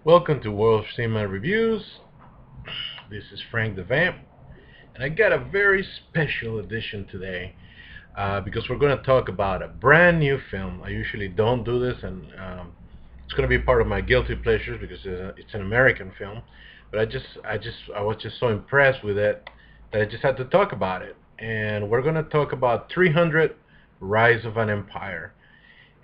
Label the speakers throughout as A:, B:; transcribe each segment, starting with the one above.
A: Welcome to World of Cinema Reviews. This is Frank the Vamp, and I got a very special edition today because we're going to talk about a brand new film. I usually don't do this, and it's going to be part of my guilty pleasures because it's an American film. But I was just so impressed with it that I just had to talk about it. And we're going to talk about 300: Rise of an Empire.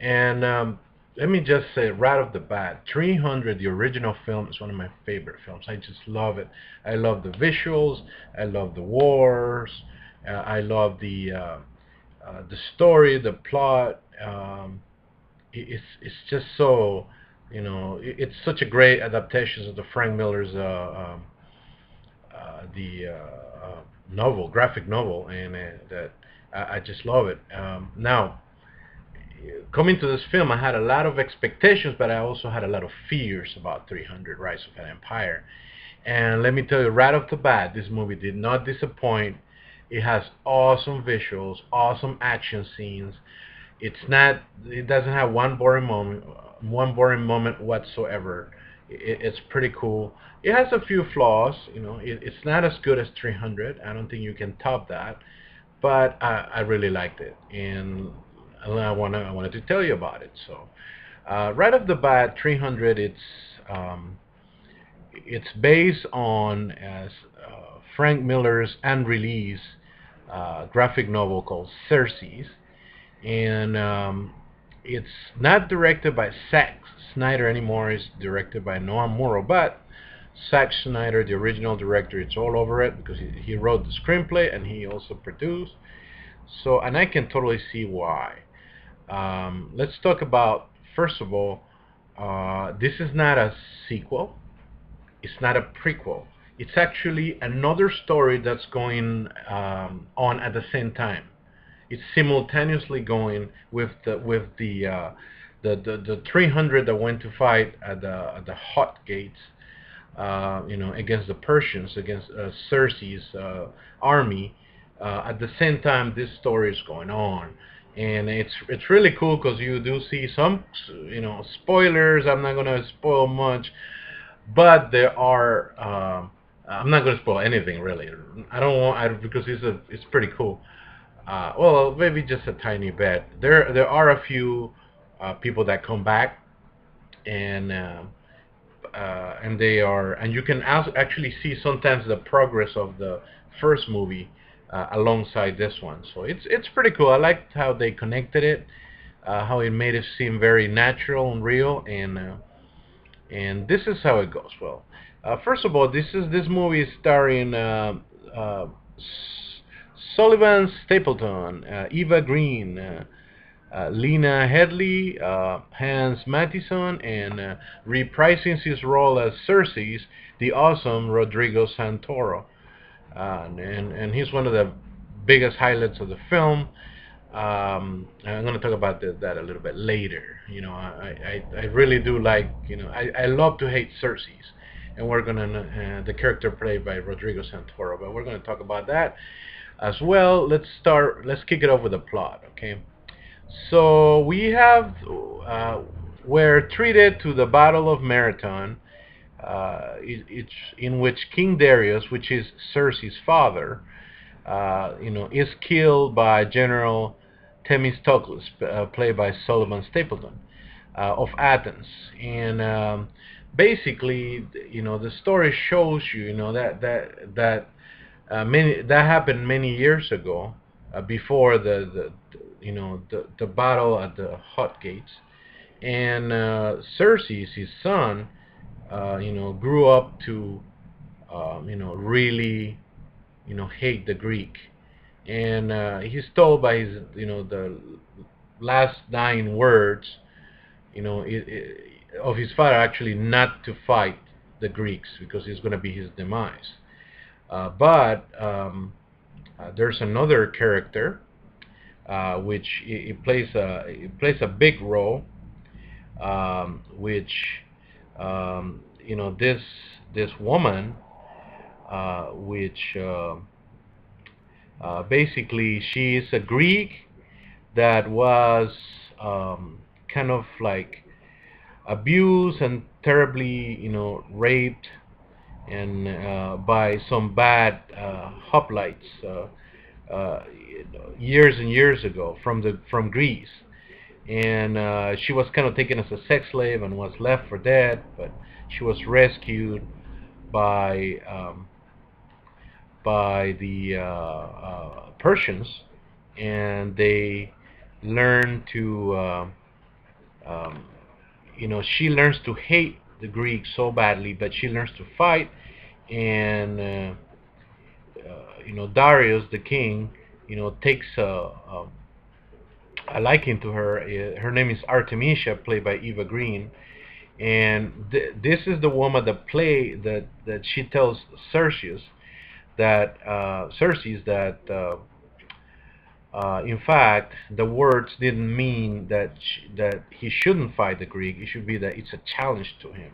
A: And let me just say right off the bat, 300, the original film, is one of my favorite films. I just love it. I love the visuals. I love the wars. I love the story, the plot. It's just so, it's such a great adaptation of the Frank Miller's the novel, graphic novel, and that I just love it. Now, coming to this film, I had a lot of expectations, but I also had a lot of fears about 300: Rise of an Empire. And let me tell you right off the bat, this movie did not disappoint. It has awesome visuals, awesome action scenes. It doesn't have one boring moment whatsoever. It's pretty cool. It has a few flaws, it's not as good as 300. I don't think you can top that, but I really liked it, and I wanted to tell you about it. So, right off the bat, 300. It's based on Frank Miller's unreleased graphic novel called Cersei's, and it's not directed by Zack Snyder anymore. It's directed by Noah Muro, but Zack Snyder, the original director, it's all over it because he wrote the screenplay and he also produced. So, and I can totally see why. Let's talk about, first of all, this is not a sequel. It's not a prequel. It's actually another story that's going on at the same time. It's simultaneously going with the 300 that went to fight at the Hot Gates, against the Persians, against Cersei's army. At the same time, this story is going on, and it's really cool because you do see some, spoilers. I'm not gonna spoil much, but there are. I'm not gonna spoil anything really. I don't want because it's pretty cool. Well, maybe just a tiny bit. There are a few people that come back, and and you can actually see sometimes the progress of the first movie alongside this one. So it's pretty cool. I liked how they connected it, how it made it seem very natural and real, and this is how it goes. Well, first of all, this movie is starring Sullivan Stapleton, Eva Green, Lena Headey, Hans Mattison, and reprising his role as Cersei's, the awesome Rodrigo Santoro. And he's one of the biggest highlights of the film. I'm going to talk about that a little bit later. I really do like, I love to hate Cersei's, and we're going to, the character played by Rodrigo Santoro, but we're going to talk about that as well. Let's kick it off with the plot, okay? So we have, we're treated to the Battle of Marathon, in which King Darius, which is Cersei's father, is killed by General Themistocles, played by Sullivan Stapleton, of Athens. And basically, the story shows you, that happened many years ago, before the battle at the Hot Gates, and Xerxes, his son, grew up to really hate the Greek, and he's told by his the last dying words, of his father, actually not to fight the Greeks because it's going to be his demise. But there's another character, which it plays a big role, which this woman, which basically she is a Greek that was kind of like abused and terribly, raped and by some bad hoplites uh, years and years ago from Greece, and she was kind of taken as a sex slave and was left for dead, but she was rescued by the Persians, and they learn to she learns to hate the Greeks so badly, but she learns to fight, and Darius, the king, takes a liking to her. Her name is Artemisia, played by Eva Green, and this is the woman that she tells Xerxes that in fact the words didn't mean that he shouldn't fight the Greek. It should be that it's a challenge to him.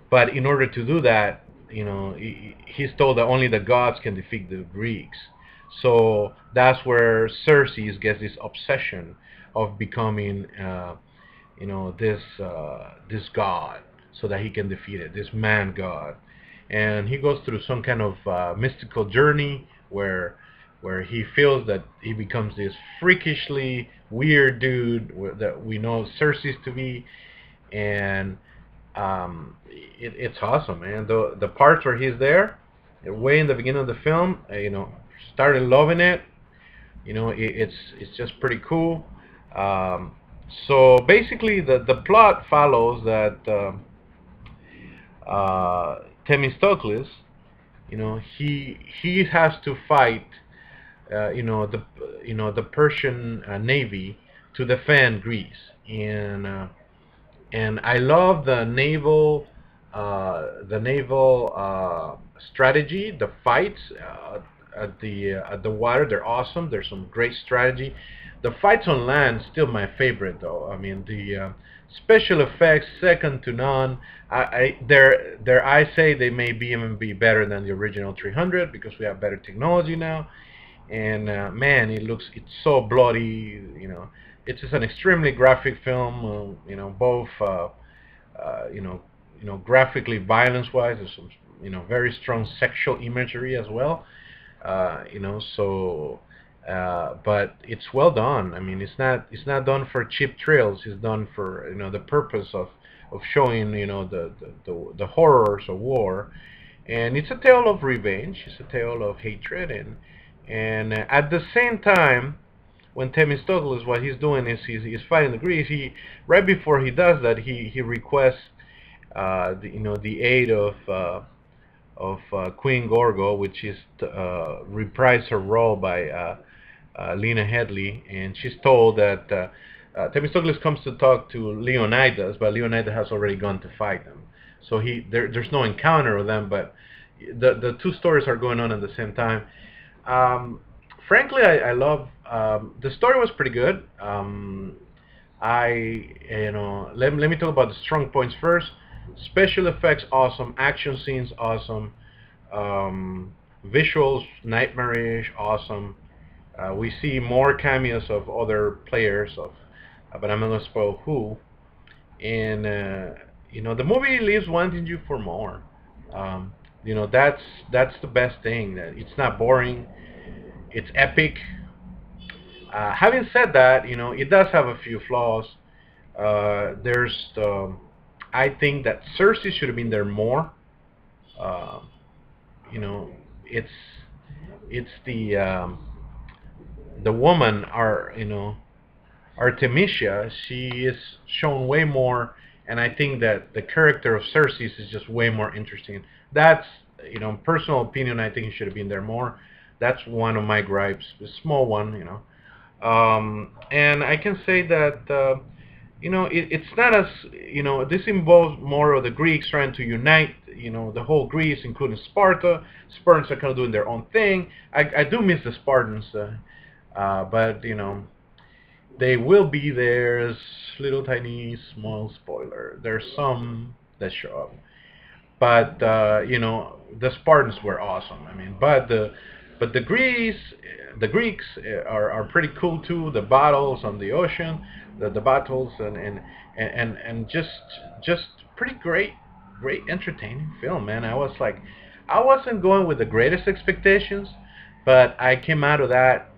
A: But in order to do that, he's told that only the gods can defeat the Greeks. So that's where Xerxes gets this obsession of becoming, this god, so that he can defeat it, this man god. And he goes through some kind of mystical journey where he feels that he becomes this freakishly weird dude that we know Xerxes to be, and it's awesome, man. The parts where he's there, way in the beginning of the film, started loving it. It's just pretty cool. So basically, the plot follows that Themistocles, he has to fight, the Persian navy to defend Greece, and I love the naval strategy, the fights at the water. They're awesome. There's some great strategy. The fights on land still my favorite, though. I mean, the special effects second to none. I say they may even be better than the original 300 because we have better technology now. And man, it's so bloody. It's just an extremely graphic film. Both graphically, violence-wise, there's some very strong sexual imagery as well. So but it's well done. I mean, it's not done for cheap thrills. It's done for the purpose of showing the horrors of war, and it's a tale of revenge. It's a tale of hatred, and at the same time, when Themistocles, what he's doing is he's fighting the Greeks. He right before he does that, he requests the aid of Queen Gorgo, which is reprised her role by Lena Headey, and she's told that Themistocles comes to talk to Leonidas, but Leonidas has already gone to fight them. So there's no encounter with them, but the two stories are going on at the same time. Frankly, I love the story was pretty good. Let me talk about the strong points first. Special effects awesome, action scenes awesome, visuals nightmarish awesome. We see more cameos of other players but I'm not gonna spoil who. And the movie leaves wanting you for more. That's the best thing. That it's not boring. It's epic. Having said that, it does have a few flaws. There's I think that Cersei should have been there more. Uh, you know, it's the woman, Artemisia. She is shown way more, and I think that the character of Cersei is just way more interesting. That's personal opinion. I think he should have been there more. That's one of my gripes, a small one. And I can say that it's not as this involves more of the Greeks trying to unite the whole Greece, including Sparta. Spartans are kind of doing their own thing. I do miss the Spartans, but they will be there. As little tiny small spoiler. There's some that show up, but the Spartans were awesome. I mean, but But the Greeks are pretty cool too. The battles on the ocean, the battles and just pretty great entertaining film, man. I was like, I wasn't going with the greatest expectations, but I came out of that,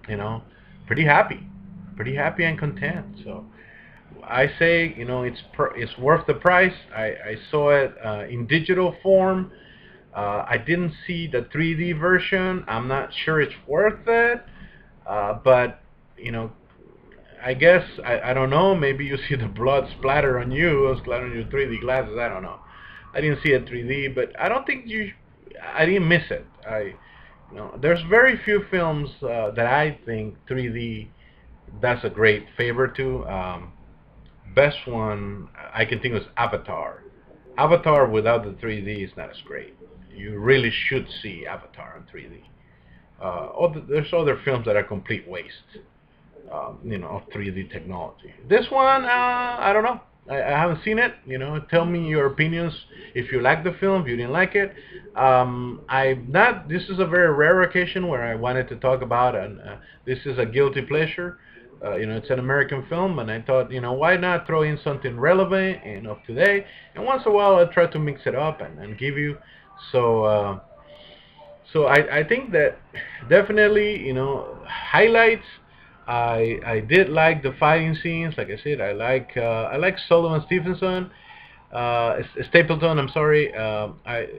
A: you know, pretty happy, and content. So I say, it's worth the price. I saw it in digital form. I didn't see the 3D version. I'm not sure it's worth it, but you know, I guess I don't know. Maybe you see the blood splatter on you, or splatter on your 3D glasses. I don't know. I didn't see it 3D, but I don't think you. I didn't miss it. There's very few films that I think 3D does a great favor to. Best one I can think of is Avatar. Avatar without the 3D is not as great. You really should see Avatar in 3D. There's other films that are complete waste, of 3D technology. This one, I don't know. I haven't seen it. Tell me your opinions if you like the film, if you didn't like it. I'm not. This is a very rare occasion where I wanted to talk about, and this is a guilty pleasure. It's an American film, and I thought, why not throw in something relevant and of today? And once in a while, I try to mix it up and give you. So, I think that definitely, highlights. I did like the fighting scenes. Like I said, I like Sullivan Stevenson, Stapleton. I'm sorry. But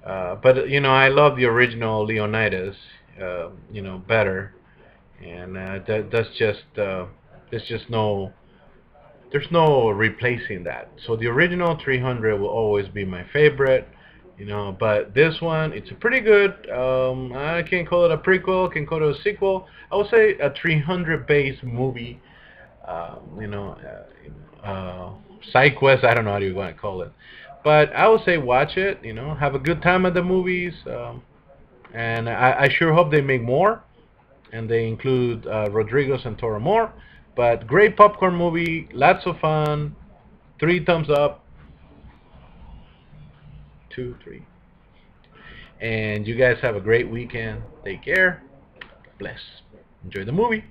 A: I love the original Leonidas. Better. And there's no replacing that. So the original 300 will always be my favorite, but this one, it's a pretty good, I can't call it a prequel, can call it a sequel. I would say a 300 based movie, side quest, I don't know how you want to call it, but I would say watch it, have a good time at the movies, and I sure hope they make more, and they include Rodriguez and Toro Moore. But great popcorn movie, lots of fun. 3 thumbs up, 2, 3. And you guys have a great weekend. Take care. Bless. Enjoy the movie.